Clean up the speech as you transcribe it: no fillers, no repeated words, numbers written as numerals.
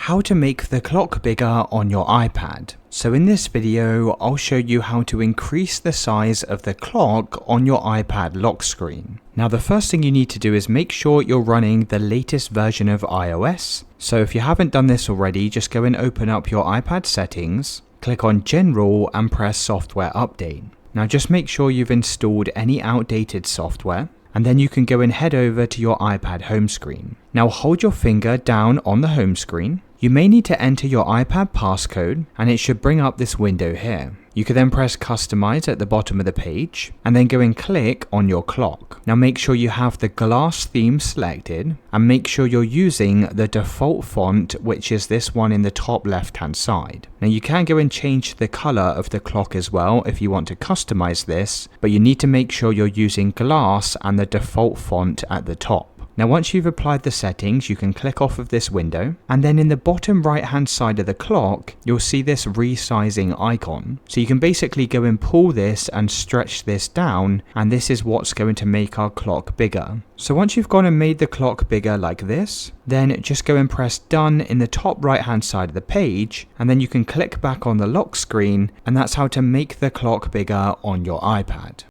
How to make the clock bigger on your iPad. So in this video, I'll show you how to increase the size of the clock on your iPad lock screen. Now the first thing you need to do is make sure you're running the latest version of iOS. So if you haven't done this already, just go and open up your iPad settings, click on General and press Software Update. Now just make sure you've installed any outdated software, and then you can go and head over to your iPad home screen. Now hold your finger down on the home screen. You may need to enter your iPad passcode and it should bring up this window here. You can then press Customize at the bottom of the page and then go and click on your clock. Now make sure you have the glass theme selected and make sure you're using the default font, which is this one in the top left hand side. Now you can go and change the color of the clock as well if you want to customize this, but you need to make sure you're using glass and the default font at the top. Now once you've applied the settings, you can click off of this window, and then in the bottom right hand side of the clock, you'll see this resizing icon. So you can basically go and pull this and stretch this down, and this is what's going to make our clock bigger. So once you've gone and made the clock bigger like this, then just go and press done in the top right hand side of the page, and then you can click back on the lock screen, and that's how to make the clock bigger on your iPad.